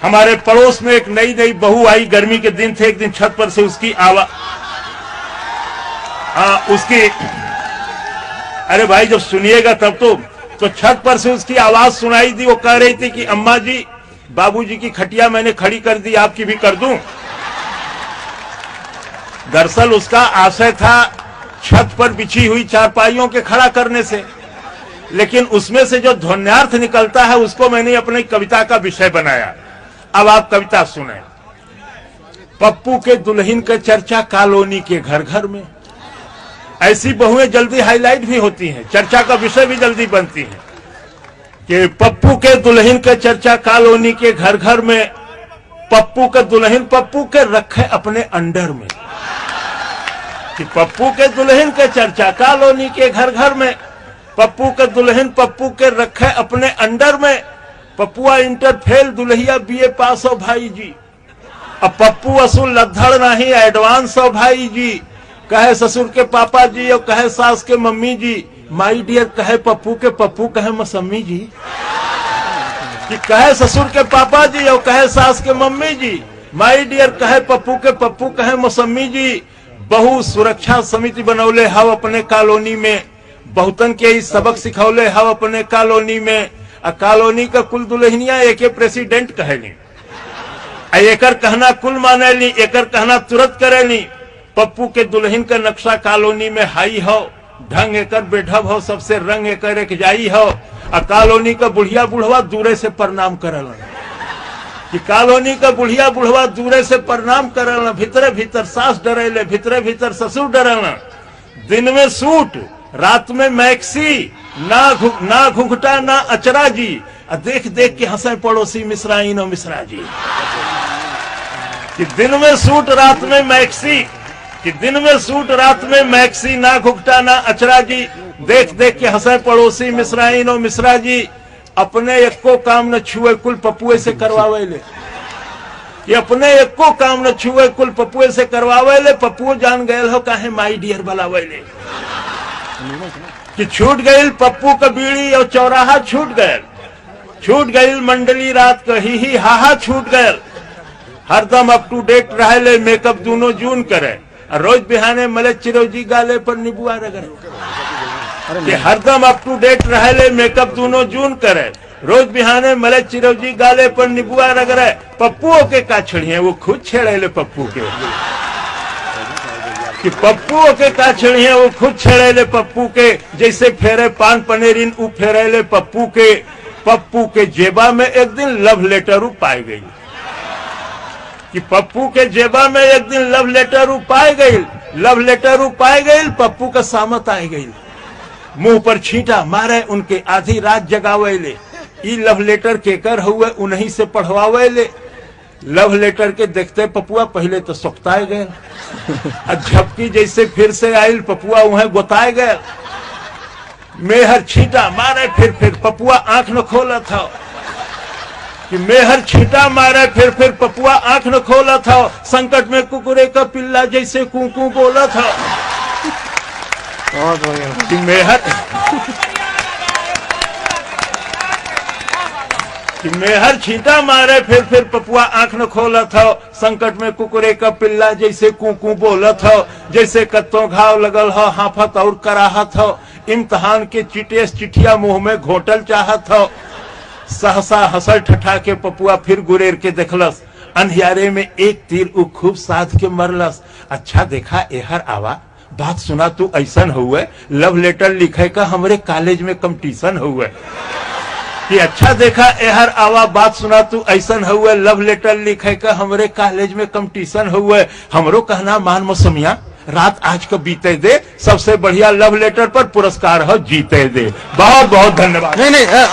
हमारे पड़ोस में एक नई नई बहू आई, गर्मी के दिन थे, एक दिन छत पर से उसकी आवाज अरे भाई जब सुनिएगा तब तो छत पर से उसकी आवाज सुनाई दी। वो कह रही थी कि अम्मा जी बाबूजी की खटिया मैंने खड़ी कर दी, आपकी भी कर दूं। दरअसल उसका आशय था छत पर बिछी हुई चारपाइयों के खड़ा करने से, लेकिन उसमें से जो ध्वन्यार्थ निकलता है उसको मैंने अपनी कविता का विषय बनाया। अब आप कविता सुने। पप्पू के दुल्हन का चर्चा कॉलोनी के घर घर में। ऐसी बहुएं जल्दी हाईलाइट भी होती हैं, चर्चा का विषय भी जल्दी बनती है कि पप्पू के दुल्हन का चर्चा कॉलोनी के घर घर में। पप्पू का दुल्हन पप्पू के रखे अपने अंडर में। कि पप्पू के दुल्हन के चर्चा कॉलोनी के घर घर में। पप्पू के दुल्हन पप्पू के रखे अपने अंडर में। पप्पुआ इंटर फेल दुल्हिया बीए पास हो भाई जी। अब पप्पू असूल लद्दड़ नहीं एडवांस हो भाई जी। कहे ससुर के पापा जी और कहे सास के मम्मी जी। माई डियर कहे पप्पू के पप्पू कहे मौसम्मी जी। कि कहे ससुर के पापा जी और कहे सास के मम्मी जी। माई डियर कहे पप्पू के पप्पू कहे मौसम्मी जी। बहु सुरक्षा समिति बनौले हव अपने कॉलोनी में। बहुतन के ही सबक सिखौले हव अपने कॉलोनी में। कॉलोनी का कुल दुल्हनिया एके प्रेसिडेंट कहेली। एकर कहना कुल मानेली, एकर कहना तुरंत करेली। पप्पू के दुल्हन का नक्शा कॉलोनी में हाई हो। ढंग एकर बेढब हो, सबसे रंग एकर एक जाई हो। कॉलोनी का बुढ़िया बुढ़वा दूरे से प्रणाम करल। कि कॉलोनी का बुढ़िया बुढ़वा दूरे से प्रणाम करल। भीतरे भीतर सास डरेले, भीतरे भीतर ससुर डरेल। दिन में सूट रात में मैक्सी, ना घुंघटा ना अचरा जी। देख देख के हंसे पड़ोसी मिश्राइन और मिश्रा जी। कि दिन में सूट रात में मैक्सी, कि दिन में सूट रात में मैक्सी, ना घुंघटा ना अचरा जी। देख देख के हंसे पड़ोसी मिश्राइन और मिश्रा जी। अपने एको काम न छुए कुल पपुए से करवावे ले। ये अपने एको काम न छुए कुल पपुए से करवावे ले। पप्पू जान गए हो काहे माई डियर बुलावे ले। कि छूट गई पप्पू का बीड़ी और चौराहा छूट गए। छूट गई मंडली रात का ही हाहा छूट गए। हरदम अप टू डेट रहे ले, मेकअप दोनों जून करे। रोज बिहाने मले चिरौजी गाले पर नीबुआ रगड़े। कि हरदम अप टू डेट रहे ले, मेकअप दोनों जून करे। रोज बिहाने मले चिरौजी गाले पर नीबुआ रगड़े। पप्पुओं के का छड़िए वो खुद छेड़े ले पप्पू के। कि पप्पुओं के का छड़िए वो खुद छेड़े ले पप्पू के। जैसे फेरे पान पनेरिन उ फेरे ले पप्पू के। पप्पू के जेबा में एक दिन लव लेटर पाई गई। कि पप्पू के जेबा में एक दिन लव लेटर पाई गई। लव लेटर पाई गई, पप्पू का सामत आई गई। मुंह पर छींटा मारे उनके, आधी रात जगावे ले। ई लव लेटर केकर हुए उन्हीं से पढ़वावे ले। लव लेटर के देखते पपुआ पहले तो सोखताए गए। झपकी जैसे फिर से आयल पपुआ वहां गोताए गए। मेहर छींटा मारे फिर पपुआ आंख न खोला था। कि मेहर छींटा मारे फिर पपुआ आंख न खोला था। संकट में कुकुरे का पिल्ला जैसे कूकू बोला था। कि मेहर छींटा मारे फिर पपुआ आंख न खोला था। संकट में कुकुरे का पिल्ला जैसे कूकू बोला था। जैसे कत्तों घाव लगल हो, हाफत और कराहत हो। इम्तहान के चिटेस चिठिया मुंह में घोटल चाहत हो। सहसा हंसल ठठा के पपुआ फिर गुरेर के देखलस। अंधियारे में एक तीर उ खूब साध के मरलस। अच्छा देखा एहर आवा, बात सुना तू ऐसन हुए। लव लेटर लिखे का हमरे कॉलेज में कंपटीशन हुए। कि अच्छा देखा एहर आवा, बात सुना तू ऐसन हुए। लव लेटर लिखे का हमरे कॉलेज में कंपटीशन हुए। हमरो कहना मान मौसमिया, रात आज को बीते दे। सबसे बढ़िया लव लेटर पर पुरस्कार हो जीते दे। बहुत बहुत धन्यवाद। नहीं